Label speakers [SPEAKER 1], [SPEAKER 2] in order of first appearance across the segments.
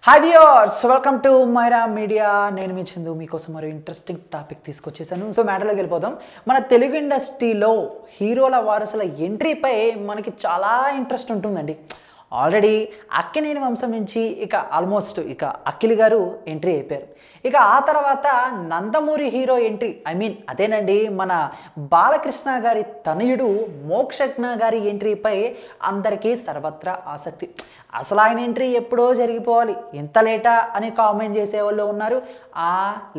[SPEAKER 1] Hi viewers, welcome to Myra Media. నేను మీ చందు మీకోసం మరో ఇంట్రెస్టింగ్ టాపిక్ తీసుకొచ్చేసాను. సో మ్యాటర్లోకి వెళ్ళిపోదాం. మన తెలుగు ఇండస్ట్రీలో హీరోల వారసుల ఎంట్రీపై మనకి చాలా ఇంట్రెస్ట్ ఉంటుందండి. ఆల్రెడీ అక్కినేని వంశం నుంచి ఆల్మోస్ట్ అఖిల్ గారు ఎంట్రీ అయిపోయారు. ఆ తర్వాత నందమూరి హీరో ఎంట్రీ, అదేనండి మన బాలకృష్ణ గారి తనయుడు మోక్షజ్ఞ గారి ఎంట్రీపై అందరికీ సర్వత్రా ఆసక్తి. అసలు ఆయన ఎంట్రీ ఎప్పుడో జరిగిపోవాలి, ఎంత లేటా అని కామెంట్ చేసేవాళ్ళు ఉన్నారు.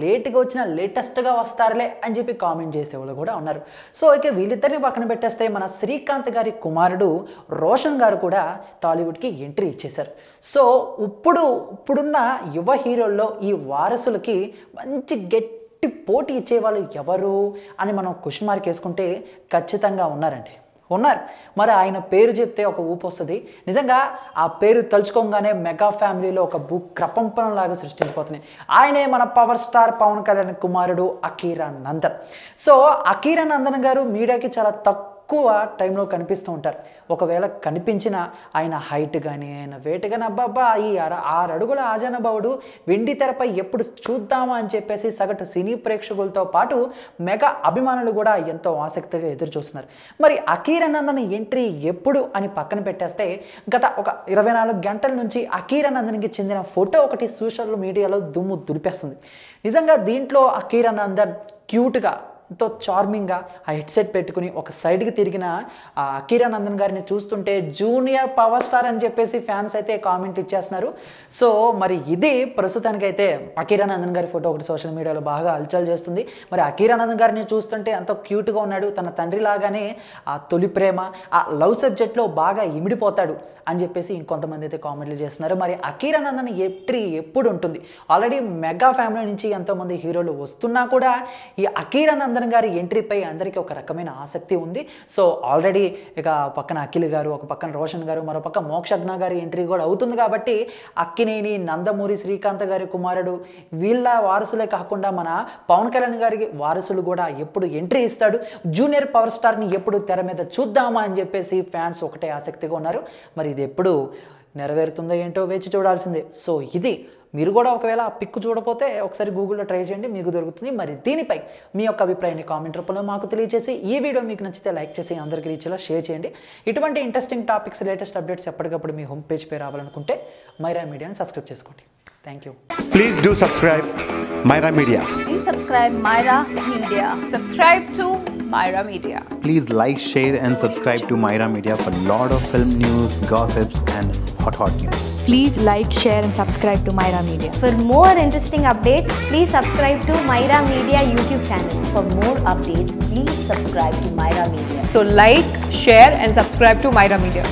[SPEAKER 1] లేట్గా వచ్చిన లేటెస్ట్గా వస్తారులే అని చెప్పి కామెంట్ చేసేవాళ్ళు కూడా ఉన్నారు. సో వీళ్ళిద్దరిని పక్కన పెట్టేస్తే మన శ్రీకాంత్ గారి కుమారుడు రోషన్ గారు కూడా టాలీవుడ్కి ఎంట్రీ ఇచ్చేశారు. సో ఇప్పుడున్న యువ హీరోల్లో ఈ వారసులకి మంచి గట్టి పోటీ ఇచ్చేవాళ్ళు ఎవరు అని మనం క్వశ్చన్ మార్క్ వేసుకుంటే ఖచ్చితంగా ఉన్నారు. మరి ఆయన పేరు చెప్తే ఒక ఊపు వస్తుంది. నిజంగా ఆ పేరు తలుచుకోగానే మెగా ఫ్యామిలీలో ఒక భూకంపంలాగా సృష్టించిపోతున్నాయి. ఆయనే మన పవర్ స్టార్ పవన్ కళ్యాణ్ కుమారుడు అఖీరానందన్. సో అఖీరానందన్ గారు మీడియాకి చాలా తక్కువ టైంలో కనిపిస్తూ ఉంటారు. ఒకవేళ కనిపించిన ఆయన హైట్ కానీ ఆయన వెయిట్ కానీ అబ్బాబ్బా ఈ 6 అడుగుల ఆజానుభావుడు వెండి తెరపై ఎప్పుడు చూద్దామా అని చెప్పేసి సగటు సినీ ప్రేక్షకులతో పాటు మెగా అభిమానులు కూడా ఎంతో ఆసక్తిగా ఎదురు చూస్తున్నారు. మరి అఖీరానందన్ ఎంట్రీ ఎప్పుడు అని పక్కన పెట్టేస్తే గత ఒక 24 గంటల నుంచి అఖీరానందన్కి చెందిన ఫోటో ఒకటి సోషల్ మీడియాలో దుమ్ము దులిపేస్తుంది. నిజంగా దీంట్లో అఖీరానందన్ క్యూట్గా ఎంతో చార్మింగ్గా ఆ హెడ్సెట్ పెట్టుకుని ఒక సైడ్కి తిరిగిన అఖీరానందన్ గారిని చూస్తుంటే జూనియర్ పవర్ స్టార్ అని చెప్పేసి ఫ్యాన్స్ అయితే కామెంట్ ఇచ్చేస్తున్నారు. సో మరి ఇది ప్రస్తుతానికైతే అఖీరానందన్ గారి ఫోటో ఒకటి సోషల్ మీడియాలో బాగా హల్చల్ చేస్తుంది. మరి అఖీరానందన్ గారిని చూస్తుంటే ఎంతో క్యూట్గా ఉన్నాడు, తన తండ్రి లాగానే ఆ తొలి ప్రేమ ఆ లవ్ సబ్జెక్ట్లో బాగా ఇమిడిపోతాడు అని చెప్పేసి ఇంకొంతమంది అయితే కామెంట్లు చేస్తున్నారు. మరి అఖీరానందన్ ఎంట్రీ ఎప్పుడు ఉంటుంది? ఆల్రెడీ మెగా ఫ్యామిలీ నుంచి ఎంతోమంది హీరోలు వస్తున్నా కూడా ఈ అఖీరానందన్ గారి ఎంట్రీపై అందరికీ ఒక రకమైన ఆసక్తి ఉంది. సో ఆల్రెడీ పక్కన అఖిల్ గారు, ఒక పక్కన రోషన్ గారు, మరో పక్క మోక్షజ్ఞ గారి ఎంట్రీ కూడా అవుతుంది. కాబట్టి అక్కినేని, నందమూరి శ్రీకాంత్ గారి కుమారుడు వీళ్ళ వారసులే కాకుండా మన పవన్ కళ్యాణ్ గారికి వారసులు కూడా ఎప్పుడు ఎంట్రీ ఇస్తాడు, జూనియర్ పవర్ స్టార్ని ఎప్పుడు తెర మీద చూద్దామా అని చెప్పేసి ఫ్యాన్స్ ఒకటే ఆసక్తిగా ఉన్నారు. మరి ఇది ఎప్పుడు నెరవేరుతుందో ఏంటో వేచి చూడాల్సిందే. సో ఇది మీరు కూడా ఒకవేళ ఆ పిక్ చూడకపోతే ఒకసారి గూగుల్లో ట్రై చేయండి, మీకు దొరుకుతుంది. మరి దీనిపై మీ యొక్క అభిప్రాయాన్ని కామెంట్ రూపంలో మాకు తెలియజేసి, ఈ వీడియో మీకు నచ్చితే లైక్ చేసి అందరికీ రీచ్లా షేర్ చేయండి. ఇటువంటి ఇంట్రెస్టింగ్ టాపిక్స్, లేటెస్ట్ అప్డేట్స్ ఎప్పటికప్పుడు మీ హోమ్ పేజ్ పై రావాలనుకుంటే మైరా మీడియాని సబ్స్క్రైబ్ చేసుకోండి. Thank you.
[SPEAKER 2] Please do subscribe Myra Media.
[SPEAKER 3] Please subscribe Myra Media. Subscribe to Myra Media.
[SPEAKER 4] Please like, share and subscribe to Myra Media for lot of film news, gossips and hot news.
[SPEAKER 5] Please like, share and subscribe to Myra Media.
[SPEAKER 6] For more interesting updates, please subscribe to Myra Media YouTube channel.
[SPEAKER 7] For more updates, please subscribe to Myra Media.
[SPEAKER 3] So like, share and subscribe to Myra Media.